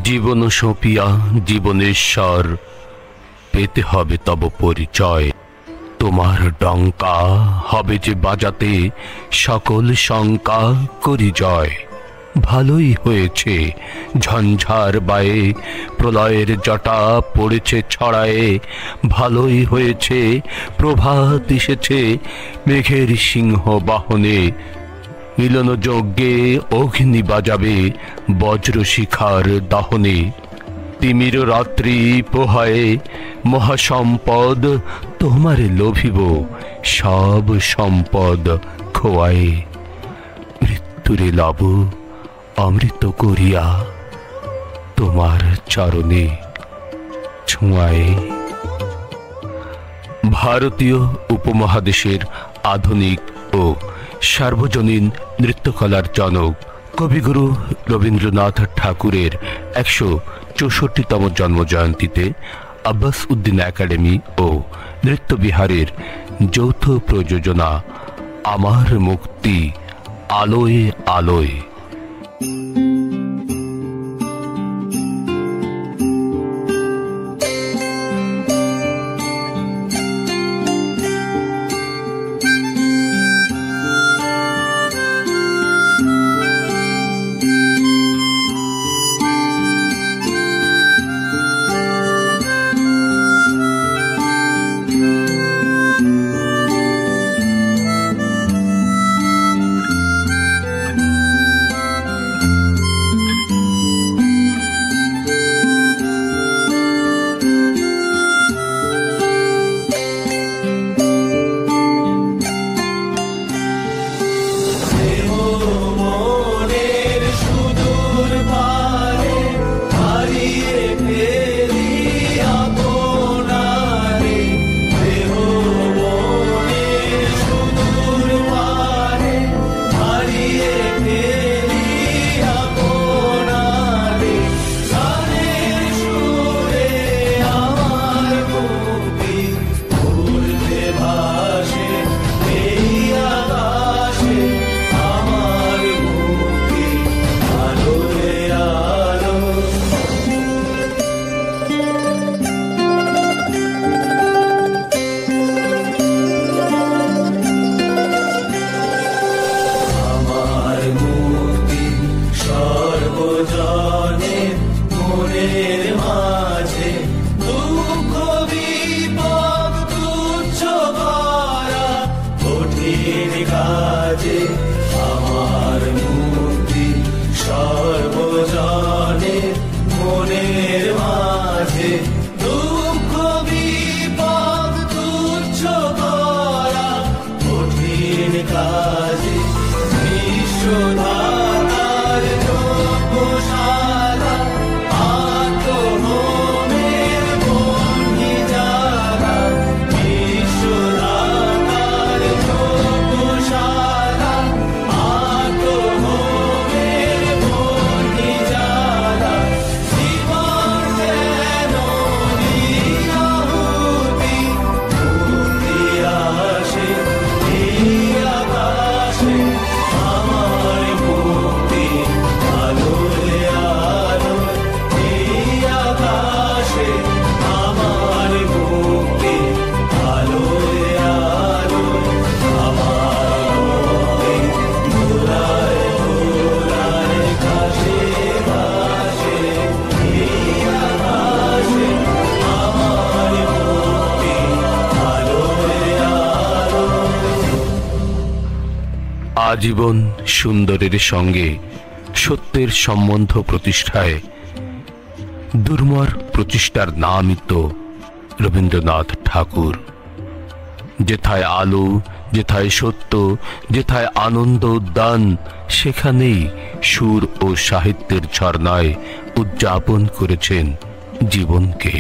জীবন সঁপিয়া জীবনের স্বর পেতে হবে তব পরিচয়। তোমার ডঙ্কা হবে যে বাজাতে সকল শঙ্কা করি জয়। ভালোই হয়েছে ঝঞ্ঝার বায়ে প্রলয়ের জটা পড়েছে ছড়ায়ে। ভালোই হয়েছে প্রভাত এসেছে মেঘের সিংহ বাহনে। মিলন যজ্ঞে অগ্নি বাজাবে বজ্রশিখার দাহনে। তিমির রাত্রি পোহায়ে মহাসম্পদ তোমারে লোভিব সব সম্পদ খোয়ায়ে। মৃত্যুরে লব অমৃত করিয়া তোমার চরণে ছোঁয়ায়ে। ভারতীয় উপমহাদেশের আধুনিক ও সার্বজনীন নৃত্যকলার জনক কবিগুরু রবীন্দ্রনাথ ঠাকুরের ১৬৪তম জন্মজয়ন্তীতে আব্বাস উদ্দিন একাডেমি ও নৃত্যবিহারের যৌথ প্রযোজনা আমার মুক্তি আলোয় আলোয়। আজীবন সুন্দরের সঙ্গে সত্যের সম্বন্ধ প্রতিষ্ঠায় দুর্মর প্রচেষ্টার নামই তো রবীন্দ্রনাথ ঠাকুর। যেথায় আলো, যেথায় সত্য, যেথায় আনন্দ উদ্যান, সেখানেই সুর ও সাহিত্যের ঝর্ণায় উদযাপন করেছেন জীবনকে।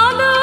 আলো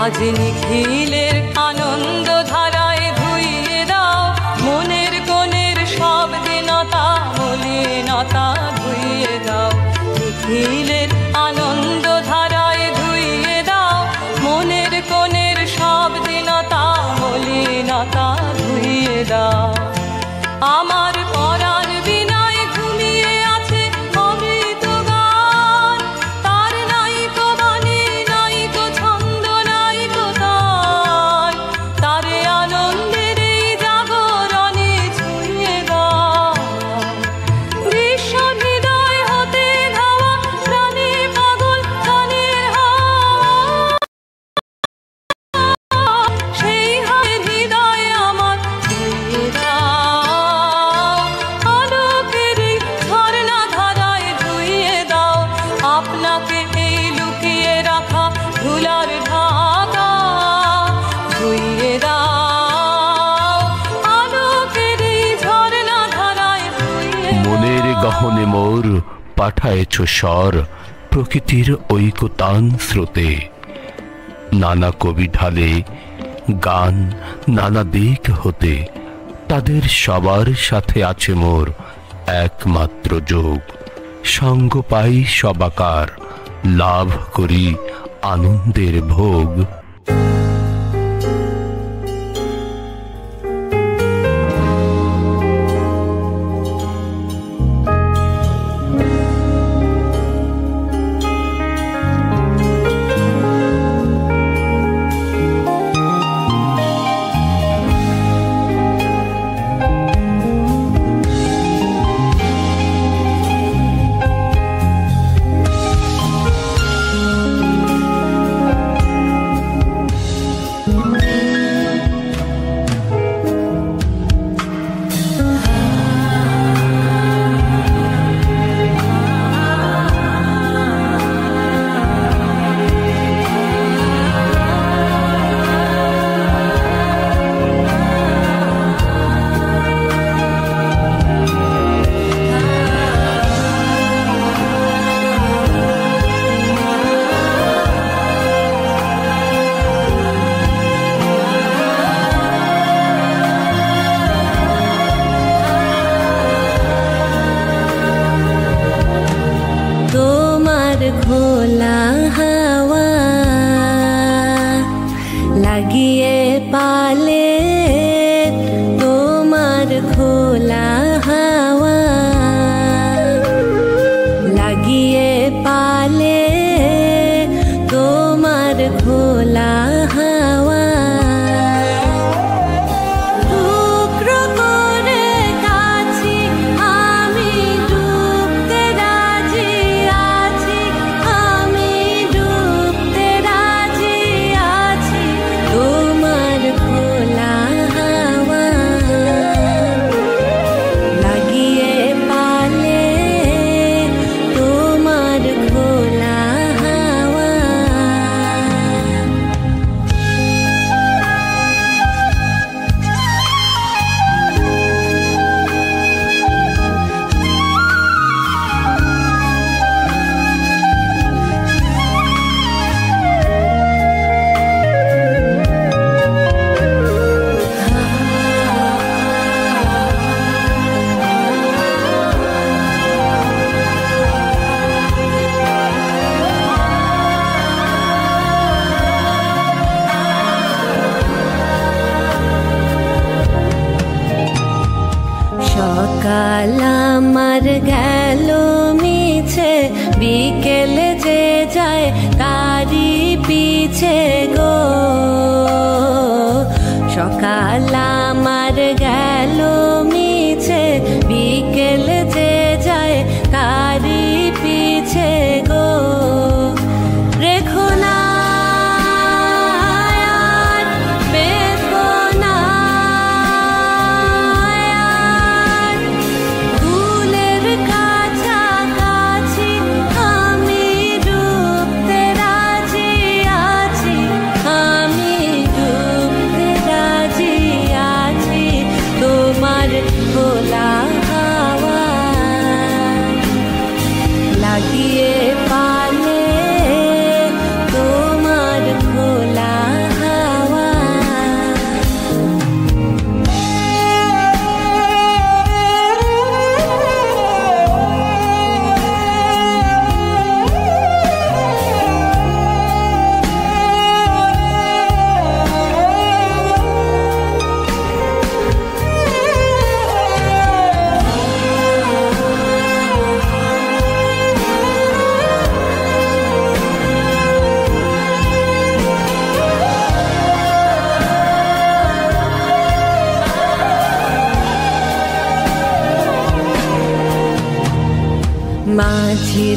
আজ নিখিলের আনন্দ ধারায় ধুইয়ে দাও মনের কোণের সব দীনতা মলিনতা ধুইয়ে দাও নিখিলের আনন্দ ধারায় ধুইয়ে দাও মনের কোণের সব দীনতা মলিনতা ধুইয়ে দাও আমার পরাণ বিনায় ঘুমিয়ে আছে অমৃত গান তার নাইকো বাণী নাইকো ছন্দ নাইকো তান তারে আনন্দের এই জাগরণে ছুঁয়ে দাও বিশ্ব হৃদয় হতে ধাওয়া প্রাণে পাগল গানের হাওয়া সেই হায়ের হৃদয়ে আমার ধুইয়ে দাও আলোকের এই ঝর্ণা ধারায় ধুইয়ে দাও আপনাকে এই লুকিয়ে রাখা ধুলার ঢাকা ধুইয়ে দাও আলোকের এই ঝর্ণা ধারায় ধুইয়ে মনের গহনে মোর পাঠায়েছ স্বর প্রকৃতির ঐকতান স্রোতে নানা কবি ঢালে গান নানা দিক হতে তাদের সবার সাথে আছে মোর একমাত্র যোগ সঙ্গ পাই সবাকার লাভ করি আনন্দের ভোগ খোলা হাওয়া লাগিয়ে পালে তোমার খোলা হাওয়া লাগিয়ে পালে তোমার খোলা হাওয়া সকাল আমার গেল মিছে বিকেল যে যায় তারি পিছে গো সকাল আমার গেল মিছে বিকেল যে যায় তারি পিছে গো রেখো না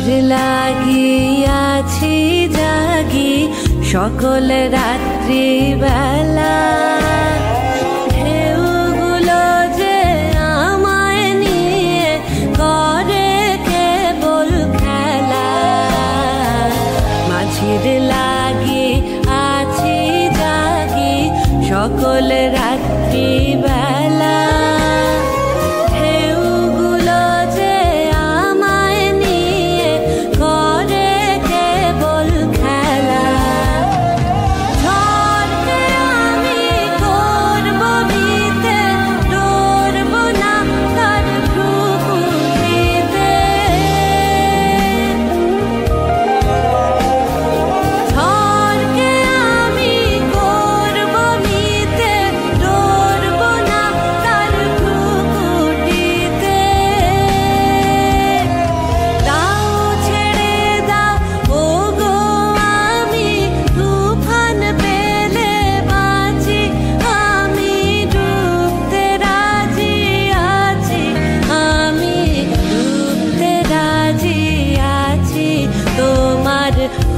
মাঝির লাগিয়াছি জাগি সকল রাত্রি বেলা, ঢেউগুলো যে আমায় নিয়ে করে কেবল খেলা। মাঝির লাগি আছি জাগি সকল রাত্রি বেলা,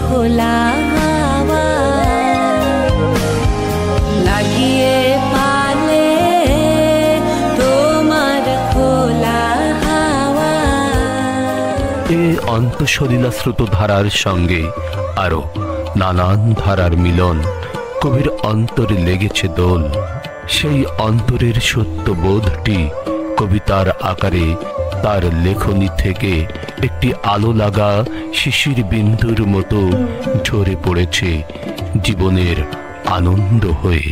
খোলা হাওয়া লাগিয়ে পালে তোমার খোলা হাওয়া। এ অন্তঃসলীলা স্রোত ধারার সঙ্গে আরো নানান ধারার মিলন কবির অন্তরে লেগেছে দোল। সেই অন্তরের সত্যবোধটি কবিতার আকারে তার লেখনী থেকে একটি আলো লাগা শিশির বিন্দুর মতো ঝরে পড়েছে জীবনের আনন্দ হয়ে।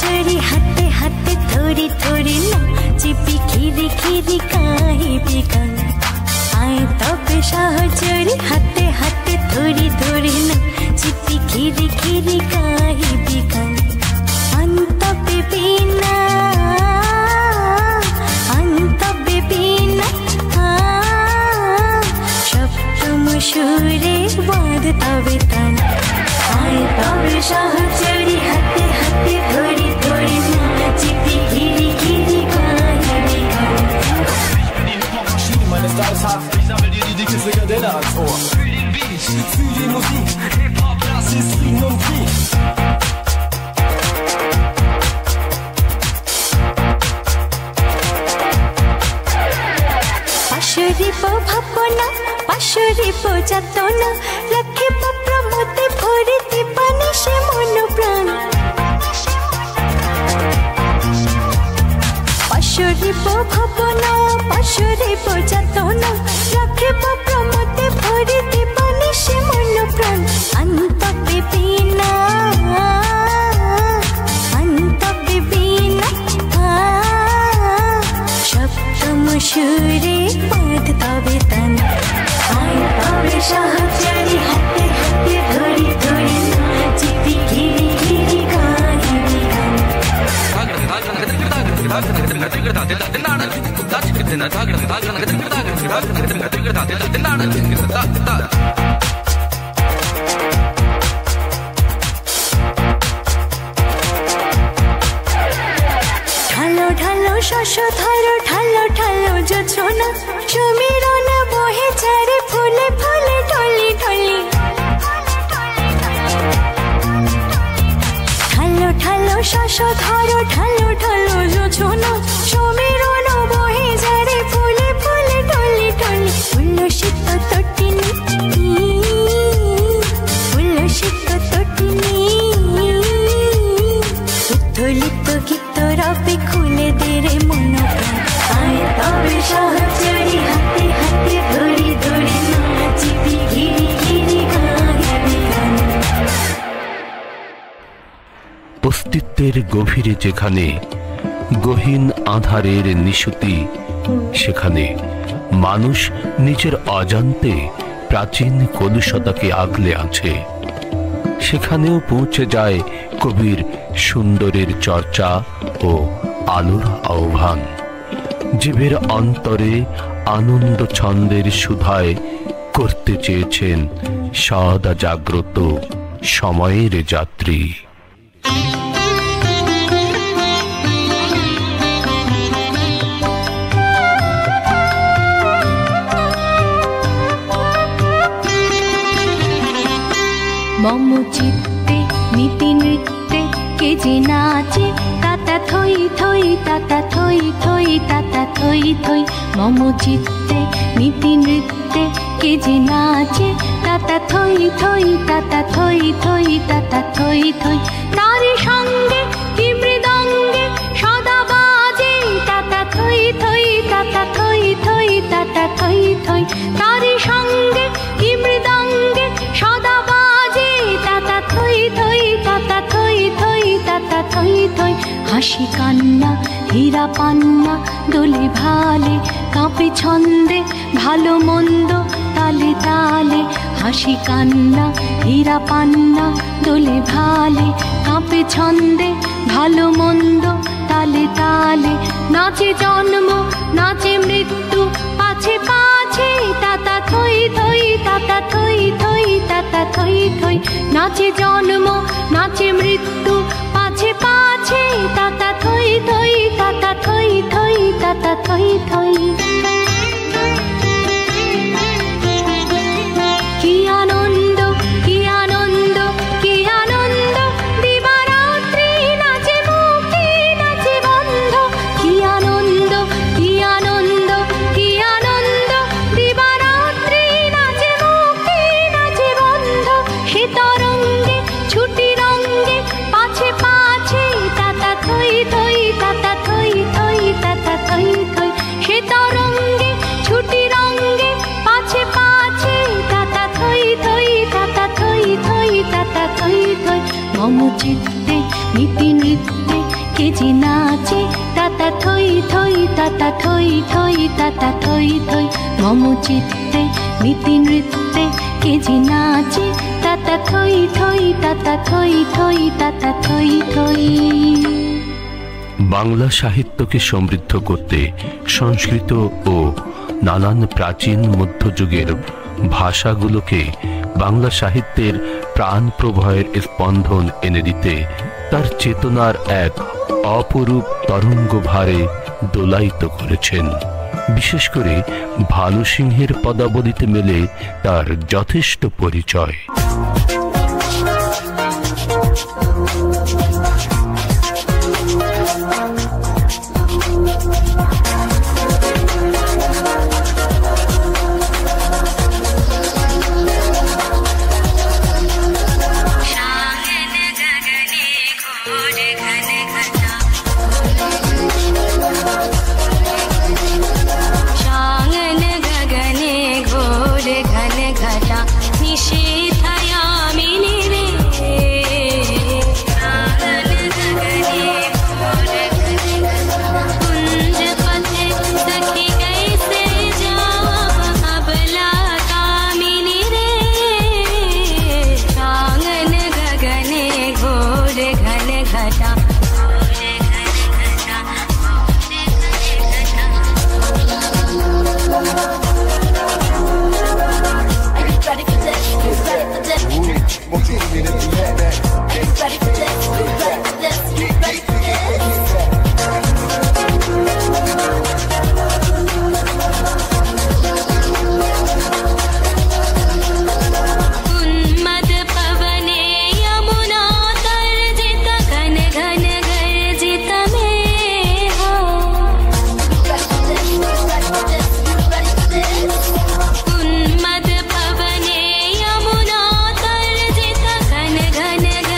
चढ़ी हाथे हाथे थोड़ी थोड़ी चिपी खीरी खीरी काहे बिका। आए तब शाह चढ़ी हाथे हाथे थोड़ी थोड़ी चिपी खीरी खीरी काहे बिका। अंत बिना सप्तम सुरे बाद तबे तन। आए तब शाह चढ़ी हाथे हाथे थोड़ी थोड़ी चिपी खीरी खीरी काहे बिका। Meine Style ist hart, ich sammel dir die dicke Frikadelle ans Ohr. Für den Beat, für die Musik, Hip-Hop, das ist Frieden und Krieg. পাশরিপ ভাবনা পাশরিপ যাতনা রাখিব প্রমোদে ভরি দিবানি সে মন প্রাণ। পাশরিপ ভাবনা পাশরিপ যাতনা রাখিব প্রমোদে ভরি দিবানি সে মন প্রাণ। অন্ত বিবিনা সপ্তম সুরে বাঁধ তবে তন। আয় তবে শাহ চড়ি হাতে হাতে ধরি ধরি চিপি ঘিরি ঘিরি কাহে বিকা। ঢালো ঢালো শস্য ধরো ঢালো ঢালো যোছনা সমীরণ বহে চারে ফুলে ফুলে ঢলি ঢলি। ঢালো ঢালো শস্য ধরো ঢালো ঢালো যোছনা সমীরণ বহে চারে ফুলে ফুলে ঢলি ঢলি। উল্লসিত তটিনী উল্লসিত তটিনী উত্থলিত গীত রবে খুলে দে রে মন প্রাণ। আয় তবে শাহ চড়ি হাতে হাতে ধরি ধরি চিপি ঘিরি ঘিরি কাহে বিকা। অস্তিত্বের গভীরে যেখানে গহীন আধারের নিশুতি, সেখানে মানুষ নিজের অজান্তে প্রাচীন কলুষতাকে আগলে আছে। সেখানেও পৌঁছে যায় কবির সুন্দরের চর্চা ও আলোর আহ্বান। জীবের অন্তরে আনন্দ ছন্দের সুধায় করতে চেয়েছেন সদা জাগ্রত সময়ের যাত্রী। মম চিত্তে নীতি নৃত্যে কে যে নাচে তাতা থই থই তাতা থই থই তাতা থই থই। মম চিত্তে নীতি নৃত্যে কে যে নাচে তাতা থই থই তাতা থই থই তাতা থই থই। তারি সঙ্গে কি মৃদঙ্গে সদা বাজে তাতা থই থই তাতা থই থই তাতা থই থই। তারি সঙ্গে কি মৃদঙ্গে সদা বাজে তাতা থই থই তাতা থই থই তাতা থই থই। হাসি কান্না হীরা পান্না দোলে ভালে কাঁপে ছন্দে ভালো মন্দ তালে তালে। হাসি কান্না হীরা পান্না দোলে ভালে কাঁপে ছন্দে ভালো মন্দ তালে তালে। নাচে জন্ম নাচে মৃত্যু পাছে পাছে তাতা থই থই তাতা থই থই তাতা থই থই। নাচে জন্ম নাচে মৃত্যু পাছে পাছে তাতা থই থই তাতা থই থই তাতা থই থই। কি আনন্দ কি আনন্দ কি আনন্দ দিবারাত্রি নাচে মুক্তি নাচে বন্ধ। কি আনন্দ কি আনন্দ কি আনন্দ দিবারাত্রি নাচে মুক্তি নাচে বন্ধ। সে তরঙ্গে ছুটি রঙ্গে পাছে পাছে তাতা থই থই তাতা থই থই তাতা থই থই। সে তরঙ্গে ছুটি রঙ্গে পাছে পাছে তাতা থই থই তাতা থই থই তাতা থই থই। মম চিত্তে নীতি নৃত্যে কে যে নাচে তাতা থই থই তাতা থই থই তাতা থই থই। মম চিত্তে নীতি নৃত্যে কে যে নাচে তাতা থই থই তাতা থই থই তাতা থই থই। বাংলা সাহিত্যকে সমৃদ্ধ করতে সংস্কৃত ও নানান প্রাচীন মধ্যযুগের ভাষাগুলোকে বাংলা সাহিত্যের প্রাণ প্রবাহের স্পন্দন এনে দিতে তার চেতনার এক অপরূপ তরঙ্গ ভারে দোলায়িত করেছেন। বিশেষ করে ভানু সিংহের পদাবলিতে মেলে তার যথেষ্ট পরিচয়। उन्मद पवने यमुना तर्जित घन घन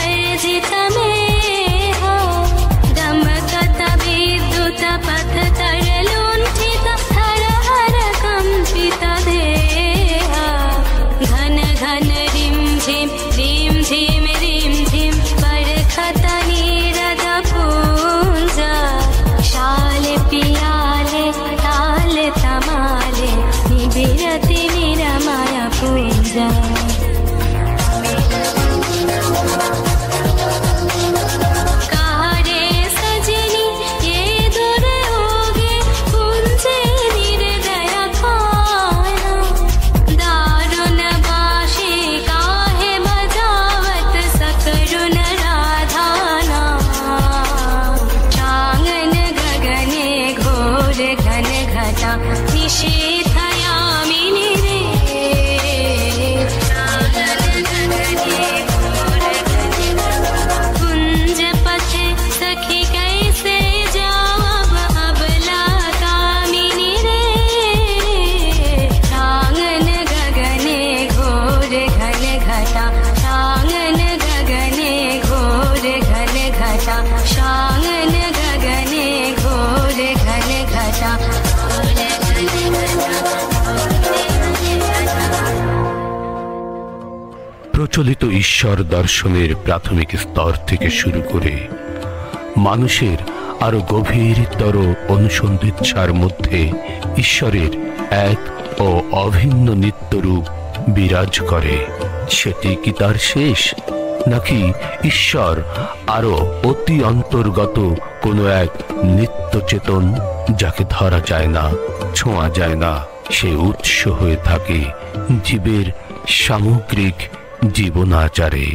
প্রচলিত ঈশ্বর দর্শনের প্রাথমিক স্তর থেকে শুরু করে মানুষের আরো গভীরতর অনুসন্ধিৎসার মধ্যে ঈশ্বরের এক ও অভিন্ন নিত্যরূপ বিরাজ করে। সেটি কি তার শেষ, নাকি ঈশ্বর আরো অতি অন্তর্গত কোনো এক নিত্য চেতন, যাকে ধরা যায় না, ছোঁয়া যায় না? সে উৎস হয়ে থাকে জীবের সামগ্রিক জীবনাচারে।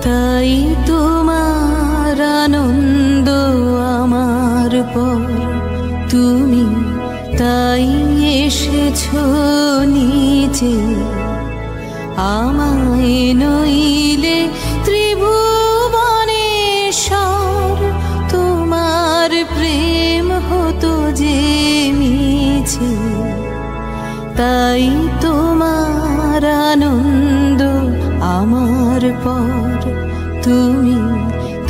তাই তোমার আনন্দ আমার পর, তুমি তাই এসেছো নিচে। আমায় নইলে ত্রিভুবনেশ্বর, তোমার প্রেম হতো যে মিছে। তাই তোমার আনন্দ আমার পর, তুমি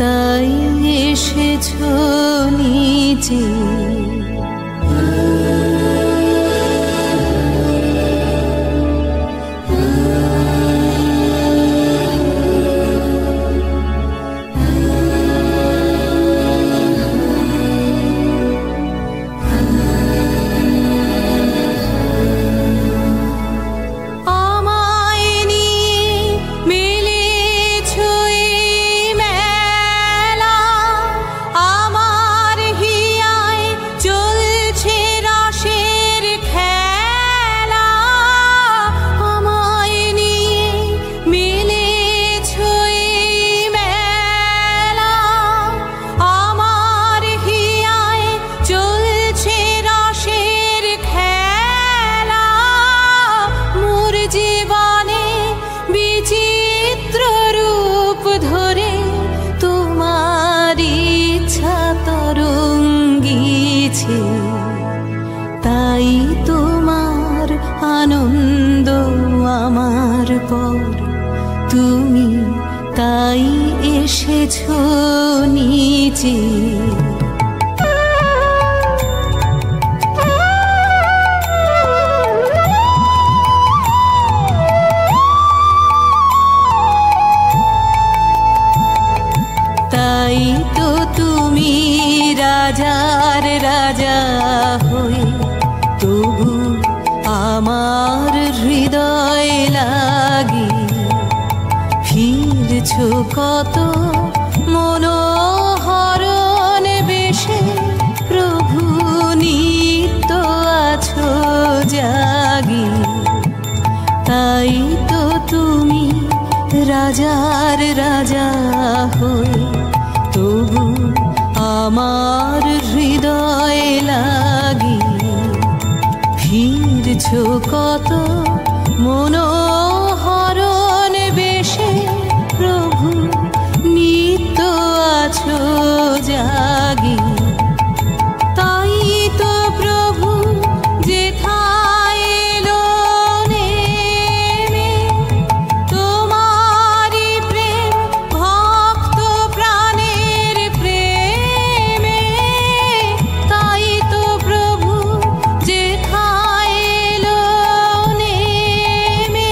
তাই এসেছো নিচে। তাই তোমার আনন্দ আমার পর, তুমি তাই এসেছো নিচে। তাই তো তুমি রাজার রাজা হয়ে, তবু আমার হৃদয় লাগি ফিরছো কত মনোহরণ বেশে। প্রভু নিত্য আছো জাগি, তাই তো তুমি রাজার রাজা হয়ে, তবু আমার হৃদয় লাগি ফিরছো কত মনোহরণ বেশে। প্রভু নিত্য আছো জাগি, তাই তো প্রভু যেথায় এলো নেমে, তোমারি প্রেম ভক্ত প্রাণের প্রেমে। তাই তো প্রভু যেথায় এলো নেমে,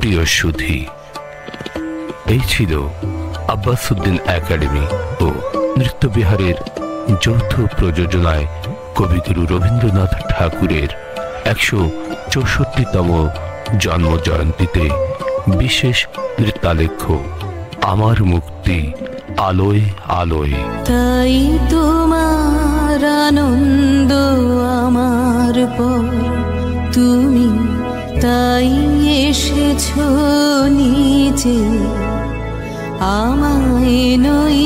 আত্মীয় সুধী। এই ছিল আব্বাসউদ্দিন একাডেমি ও নৃত্যবিহারের যৌথ প্রযোজনায় কবিগুরু রবীন্দ্রনাথ ঠাকুরের ১৬৪তম জন্ম জয়ন্তীতে বিশেষ নৃত্যালেখ্য আমার মুক্তি আলোয় আলোয়। তাই তোমার আনন্দ আমার পর, তুমি তাই এসেছো নিজে, আমায় নই